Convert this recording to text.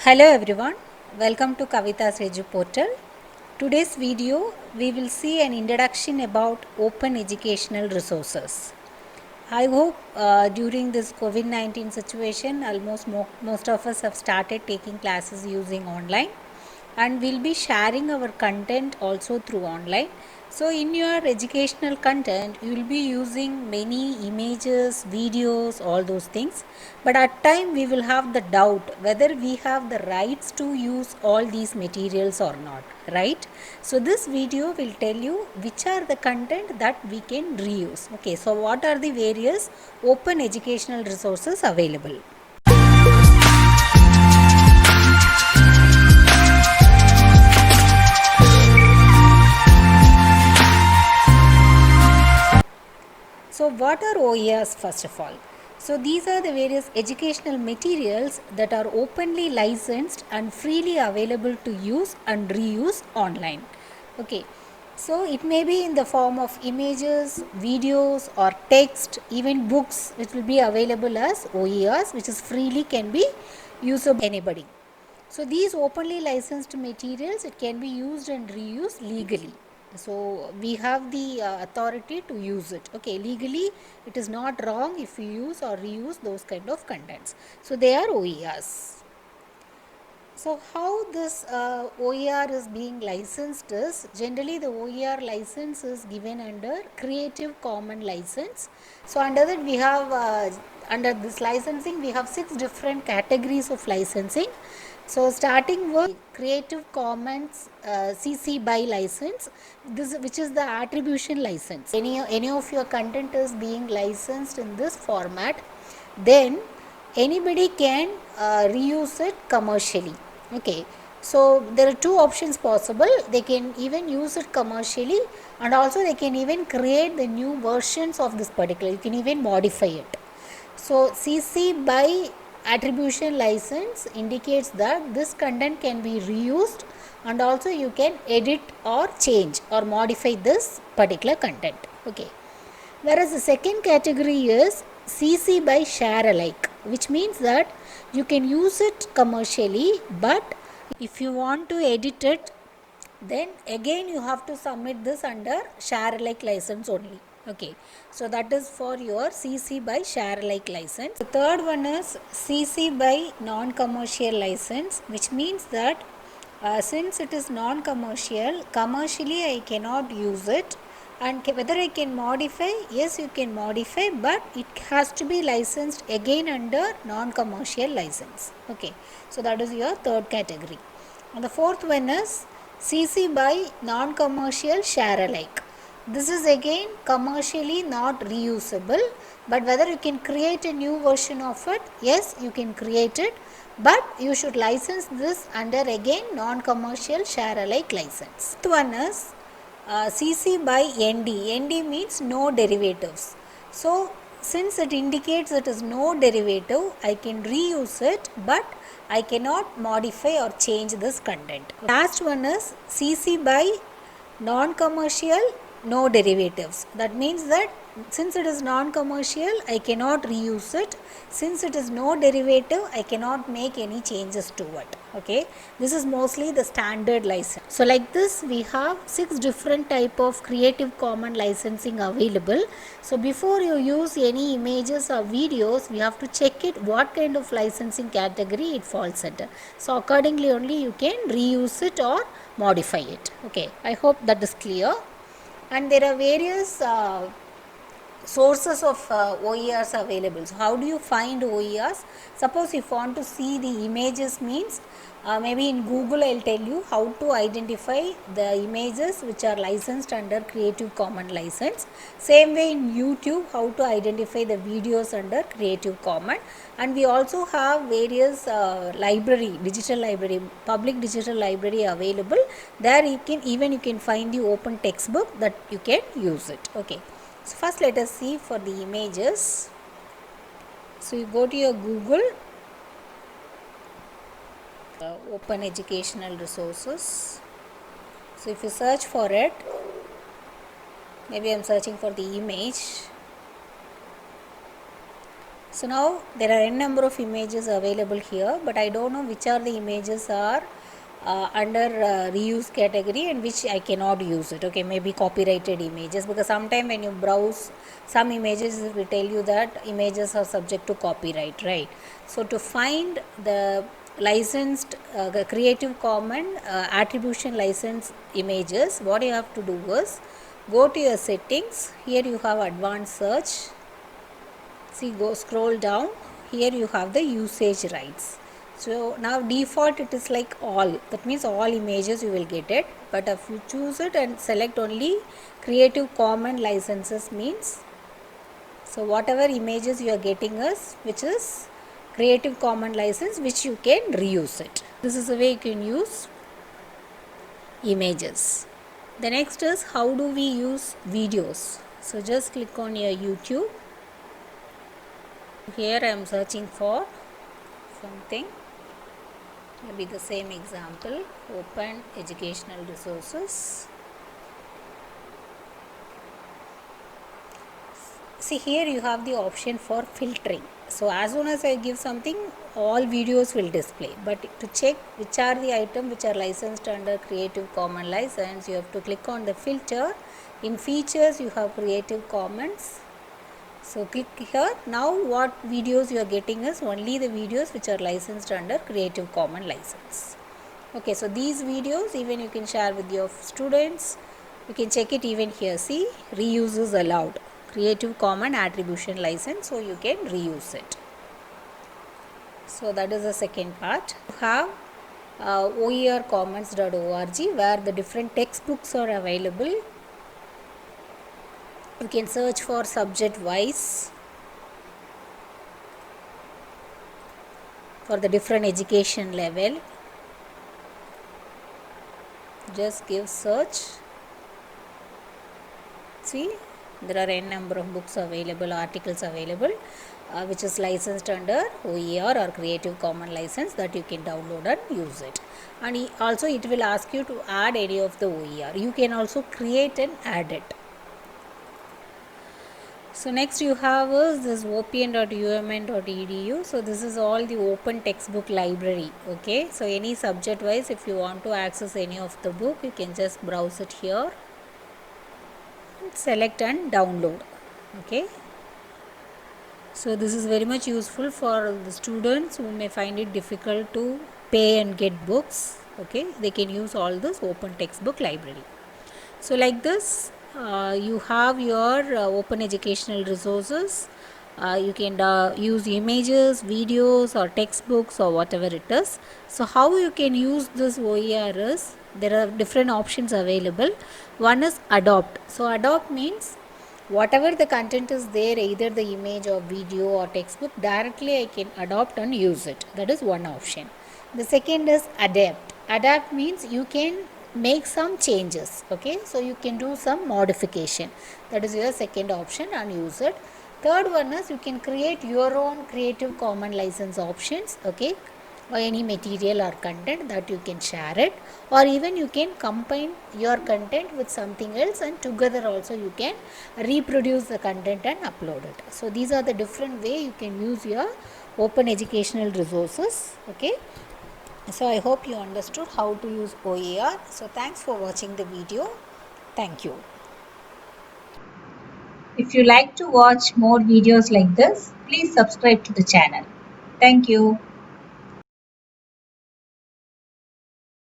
Hello everyone, welcome to Kavita's Edu Portal. Today's video we will see an introduction about open educational resources. I hope during this COVID-19 situation almost most of us have started taking classes using online, and we'll be sharing our content also through online. So in your educational content you will be using many images, videos, all those things, but at time we will have the doubt whether we have the rights to use all these materials or not, right? So this video will tell you which are the content that we can reuse. Okay, so what are the various open educational resources available? So what are OERs first of all? So these are the various educational materials that are openly licensed and freely available to use and reuse online. Okay. So it may be in the form of images, videos or text, even books which will be available as OERs, which is freely can be usable by anybody. So these openly licensed materials, it can be used and reused legally. So we have the authority to use it. Okay, legally it is not wrong if we use or reuse those kind of contents. So they are OERs. So how this OER is being licensed is, generally the OER license is given under Creative Commons license. So under that we have, under this licensing we have 6 different categories of licensing. So starting with Creative Commons CC BY license, this which is the attribution license. Any of your content is being licensed in this format, then anybody can reuse it commercially. Okay, so there are two options possible. They can even use it commercially, and also they can even create the new versions of this particular, you can even modify it. So CC BY attribution license indicates that this content can be reused, and also you can edit or change or modify this particular content. Okay, whereas the second category is CC BY share alike, which means that you can use it commercially, but if you want to edit it, then again you have to submit this under share alike license only. Okay, so that is for your CC BY share alike license. The third one is CC BY non-commercial license, which means that since it is non-commercial, commercially I cannot use it, and whether I can modify, yes you can modify, but it has to be licensed again under non-commercial license. Okay, so that is your third category. And the fourth one is CC BY non-commercial share alike. This is again commercially not reusable, but whether you can create a new version of it, yes you can create it, but you should license this under again non-commercial share alike license. Fifth one is CC BY ND. ND means no derivatives. So since it indicates it is no derivative, I can reuse it, but I cannot modify or change this content. Last one is CC BY non-commercial no derivatives. That means that since it is non-commercial, I cannot reuse it. Since it is no derivative, I cannot make any changes to it. Okay, this is mostly the standard license. So like this we have 6 different type of Creative Commons licensing available. So before you use any images or videos, we have to check it what kind of licensing category it falls under. So accordingly only you can reuse it or modify it. Okay, I hope that is clear. And there are various sources of OERs available. So how do you find OERs? Suppose if you want to see the images, means maybe in Google I'll tell you how to identify the images which are licensed under Creative Commons license. Same way in YouTube, how to identify the videos under Creative Commons. And we also have various digital library, public digital library available. There you can find the open textbook that you can use it. Okay. So first let us see for the images. So you go to your Google, open educational resources. So if you search for it, maybe I am searching for the image. So now there are n number of images available here, but I don't know which are the images are under reuse category and which I cannot use it. Okay, maybe copyrighted images, because sometime when you browse some images it will tell you that images are subject to copyright, right? So to find the licensed the Creative Commons attribution license images, what you have to do is go to your settings. Here you have advanced search. See, go scroll down. Here you have the usage rights. So now default it is like all, that means all images you will get it, but if you choose it and select only Creative Commons licenses means, so whatever images you are getting is which is Creative Commons license, which you can reuse it. This is the way you can use images. The next is how do we use videos. So just click on your YouTube. Here I am searching for something, maybe the same example, open educational resources. See, here you have the option for filtering. So as soon as I give something, all videos will display, but to check which are the items which are licensed under Creative Commons license, you have to click on the filter. In features you have Creative Commons. So click here. Now what videos you are getting is only the videos which are licensed under Creative Commons license. Okay, so these videos even you can share with your students. You can check it even here. See, reuse is allowed. Creative Commons attribution license, so you can reuse it. So that is the second part. You have oercommons.org where the different textbooks are available. You can search for subject wise for the different education level. Just give search. See, there are n number of books available, articles available, which is licensed under OER or Creative Commons license, that you can download and use it. And also it will ask you to add any of the OER. You can also create and add it. So next you have is this opn.umn.edu. So this is all the open textbook library. Okay, so any subject wise, if you want to access any of the book, you can just browse it here, select and download. Okay, so this is very much useful for the students who may find it difficult to pay and get books. Okay, they can use all this open textbook library. So like this, you have your open educational resources. You can use images, videos or textbooks or whatever it is. So how you can use this OER is, there are different options available. One is adopt. So adopt means whatever the content is there, either the image or video or textbook, directly I can adopt and use it. That is one option. The second is adapt. Adapt means you can make some changes. Okay, so you can do some modification. That is your second option and use it. Third one is you can create your own Creative Commons license options. Okay, or any material or content that you can share it, or even you can combine your content with something else and together also you can reproduce the content and upload it. So these are the different way you can use your open educational resources. Okay, so I hope you understood how to use OER. So thanks for watching the video. Thank you. If you like to watch more videos like this, please subscribe to the channel. Thank you.